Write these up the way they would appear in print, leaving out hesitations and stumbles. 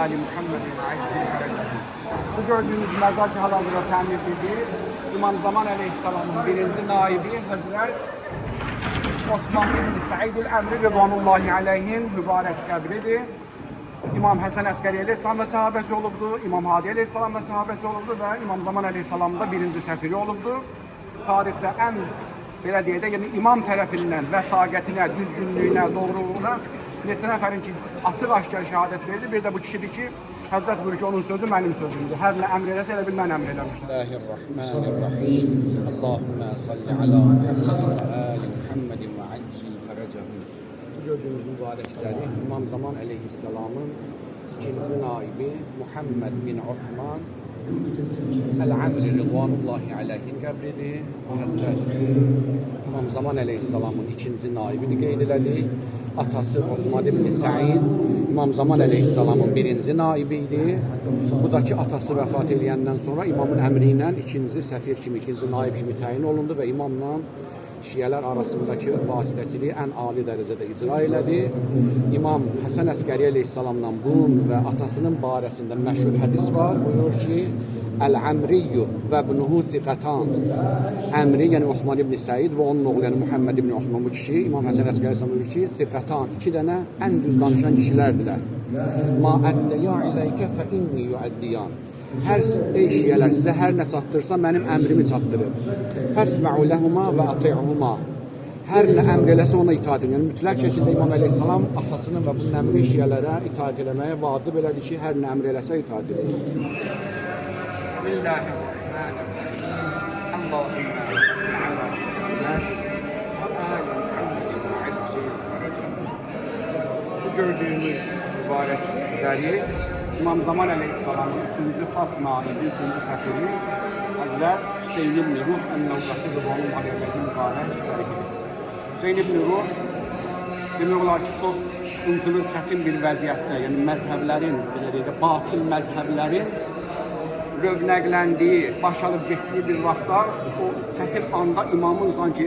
Ali Muhammedin ve aczil ferecehum. Bu gördüğünüz mezar ki hal-hazırda təmir edilir. İmam Zaman Aleyhisselam'ın birinci naibi Hazret Osman ibn Said el-Emri Rıdvanullahi aleyhin mübarek qəbridir. İmam Həsən Əskəri Aleyhisselam da sahabəsi olubdu, İmam Hadi Aleyhisselam da sahabəsi olubdu və İmam Zaman Aleyhisselam da birinci səfiri olubdu. Tarixdə ən, belə deyək də, yəni imam tərəfindən vəsaqətinə, düzgünlüyünə, doğruluğuna neçə nəfərin ki, açıq-aşkar şəhadət verdi. Bir də bu kişidir ki, Həzrət buyurur ki, onun sözü mənim sözümdür. Hər nə əmr eləsə, elə bil mən əmr eləmişəm. Bismillahirrahmanirrahim. Allahümme salli ala Muhammed ve ali Muhammedin ve aczil ferecehum. Bu gördüğünüz mübarək əsəri İmam Zaman Aleyhisselamın ikinci naibi Muhammed bin Osman El-Amri Rıdvanullahi aleyhin qəbridir. Həzrət İmam Zaman Aleyhisselamın ikinci naibini qeyd elədi. Atası Osman ibn Said İmam Zaman Aleyhisselamın birinci naibi idi. Bu da ki atası vəfat edəndən sonra imamın əmri ilə ikinci səfir kimi, ikinci naib kimi təyin olundu və imamla Şiələr arasındakı vasitəçiliyi ən ali dərəcədə icra elədi. İmam Həsən Əskəri Aleyhisselamla bunun və atasının barəsində məşhur hədis var. Buyurur ki, Əl-Əmriyyü və ibnuhu siqatan. Əmri, yəni Osman ibn Said və onun oğlu, yəni Muhammed ibn Osman bu kişi, İmam Həsən Əskəri Aleyhisselam buyurur ki, siqatan, iki dənə ən düz danışan kişilərdirlər. Ma əddəya iləykə fə inni yuəddiyan. Hər ey şiyələr, sizə hər nə çatdırsa mənim əmrimi çatdırır. Fəsmə'u ləhuma və ati'uhuma. Hər nə əmr eləsə ona itaat edin. Yəni mütləq şəkildə İmam Əleyhisselam atasının və bunun əmri şiyələrə itaat eləməyə vacib elədir ki, hər nə əmr eləsə itaat edin. Bismillahirrahmanirrahim. Allahümme salli ala Muhammed ve ali Muhammedin ve aczil ferecehum. Bu gördüğümüz mübarək əsəri İmam Zaman Aleyhisselamın üçüncü xas naibi, üçüncü səfiri Həzrət Hüseyn ibn Ruh Ən-Nəvbəti Rıdvanullahi aleyhin mübarək əsəridir. Hüseyn ibn Ruh demək olar ki, çox sıxıntılı, çətin bir vəziyyətdə, yəni məzhəblərin, belə deyək də, batil məzhəblərin rövnəqləndiyi, baş alıb getdiyi bir vaxtda o çətin anda imamın sanki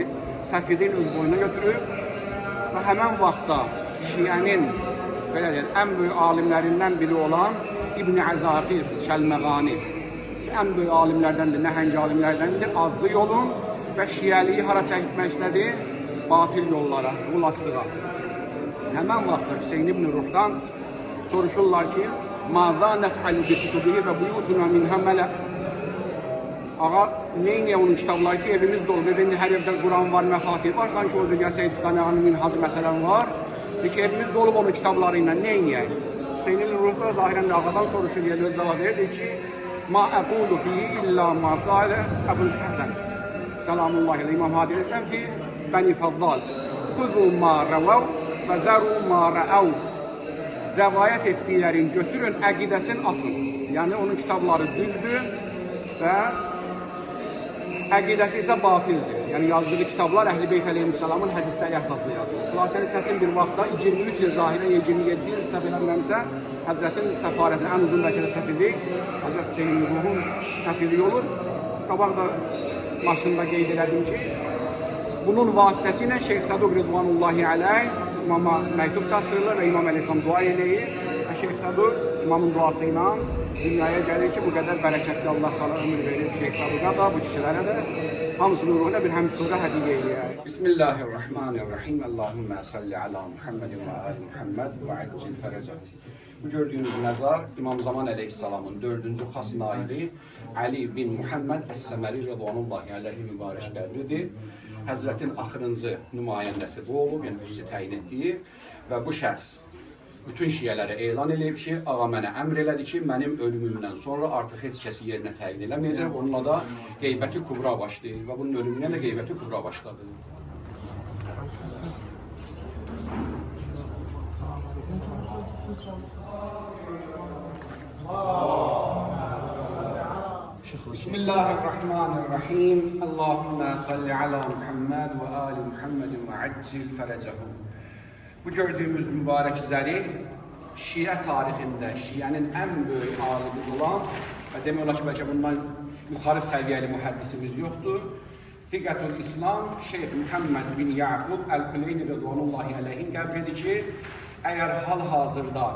səfirin öz boyuna götürüb və həmən vaxtda Şiənin belə deyək, ən böyük alimlərindən biri olan İbn-i Əzaqir Şəlməğani ki, ən böyük alimlərdəndir, nəhəng alimlərdəndir, azdı yolun və şiəliyi hara çəkmək istədi? Batil yollara, qulatlığa. Həmən vaxtda Hüseyn ibn Ruhdan soruşurlar ki, Maza nəfəli bi kutubihi və buyutuna minhə mələq. Ağa, neyniyə onun kitabları ki, evimiz dolu, necə indi hər evdə Quran var, məfatih var, sanki o cür Səyyid İstəmiyanın minhacı məsələn var. Peki evimiz dolu onun kitabları ilə neyniyək? Hüseyn ibn Ruhda zahirən ağadan soruşur, yəni öz cavab verir ki, Ma əqulu fihi illa ma qalə Əbul Həsən Selamullahi ilə İmam Hadi eləsən ki, Bəni Faddal Xuzu ma rəvəv və zəru ma rəəv. Rəvayət etdiklərin götürün, əqidəsin atın. Yəni onun kitabları düzdür və əqidəsi isə batildir. Yəni yazdığı kitablar Əhl-i Beyt Əleyhisselamın hədisləri əsaslı yazılır. Xülasəli çətin bir vaxtda 23 il zahirə 27 il səhv eləmirəmsə Həzrətin səfarətinin ən uzun bəlkə də səfirlik Həzrət Hüseyn Ruhun səfirliyi olur. Qabaqda maşında qeyd elədim ki, bunun vasitəsi ilə Şeyx Saduq Rıdvanullahi aleyh imama məktub çatdırılır və İmam Əleyhisselam dua eləyir. Və Şeyx Saduq imamın duası ilə dünyaya gəlir ki, bu qədər bərəkətli Allah qala ömür verir Şeyx Saduqa da, bu kişilərə də hamısının ruhuna bir həmsura hədiyyə eləyər. Bismillahirrahmanirrahim. Allahümme salli ala Muhammedin ve ali Muhammed ve aczil ferecehum. Bu gördüğünüz məzar İmam Zaman Aleyhisselamın dördüncü xas naibi Ali bin Muhammed Əs-Səməri Rıdvanullahi aleyhi mübarək qəbridir. Həzrətin axırıncı nümayəndəsi bu olub, yəni xüsusi təyin etdiyi və bu şəxs bütün şiyələrə elan edib ki, ağa mənə əmr elədi ki, mənim ölümümdən sonra artıq heç kəsi yerinə təyin eləməyəcək. Onunla da qeybəti kubra başlayır və bunun ölümündən də qeybəti kubra başladı. Bismillahirrahmanirrahim. Allahümme salli ala Muhammed ve ali Muhammedin ve aczil ferecehum. Bu gördüğümüz mübarək zəri Şiə tarixində Şiənin ən böyük alimi olan və demək olar ki, bəlkə bundan yuxarı səviyyəli mühəddisimiz yoxdur. Siqatul İslam Şeyx Muhammed bin Yaqub Əl-Kuleyni Rıdvanullahi aleyhin qəbridir ki, əgər hal-hazırda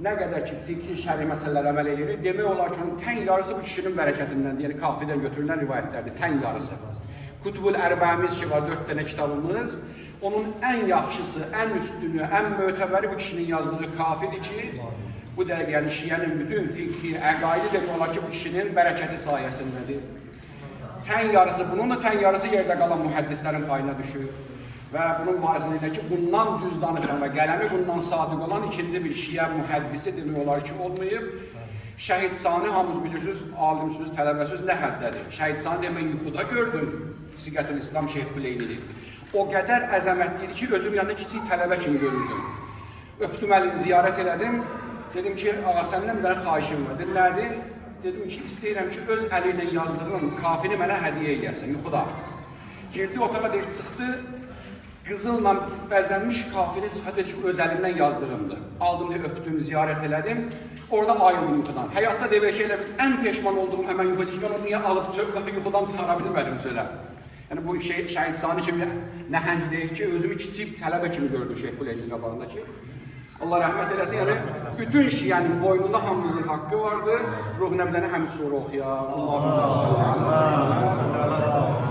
nə qədər ki, fikri şəri məsələlər əməl edir, demək olar ki, onun tən yarısı bu kişinin bərəkətindən, yəni kafidən götürülən rivayətlərdir, tən yarısı. Kutubul Ərbəmiz ki var, 4 dənə kitabımız, onun ən yaxşısı, ən üstünü, ən mötəbəri bu kişinin yazdığı kafidir ki, bu dəqiq, yəni şiənin bütün fikri, əqaidi demək olar ki, bu kişinin bərəkəti sayəsindədir. Tən yarısı, bunun da tən yarısı yerdə qalan mühəddislərin payına düşür. Və bunun barəsində deyək ki, bundan düz danışan və qələmi bundan sadiq olan ikinci bir şiə mühəddisi demək olar ki, olmayıb. Şəhid Sani, hamınız bilirsiniz, alimsiniz, tələbəsiniz, nə həddədir? Şəhid Sani demək yuxuda gördüm, Siqətül İslam Şeyx Quleynidir. O qədər əzəmətliydi ki, özüm yanında kiçik tələbə kimi görürdüm. Öpdüm əlini, ziyarət elədim. Dedim ki, ağa səndən bir dənə xahişim var. Dedim, nədir? Dedim ki, istəyirəm ki, öz əli ilə yazdığım kafini mənə hədiyyə eləyəsən, yuxuda. Girdi otağa deyir, çıxdı. Qızılla bəzənmiş kafini sadəcə öz əlimdən yazdığımdır. Aldım deyə öpdüm, ziyarət elədim. Orada ayıldım yuxudan. Həyatda demək ki, ən peşman olduğum həmən yuxuda ki, mən onu niyə alıb yuxudan çıxara bilmədim söylə. Yəni bu Şəhid Sani kimi nəhəng deyil ki, özümü kiçik tələbə kimi gördüm Şeyx Quleynin qabağında ki. Allah rəhmət eləsin. Yəni bütün şiənin boynunda hamımızın haqqı vardır. Ruh nəblərini həmin sonra oxuyaq. Allahümme sallallahu aleyhi ve sellem.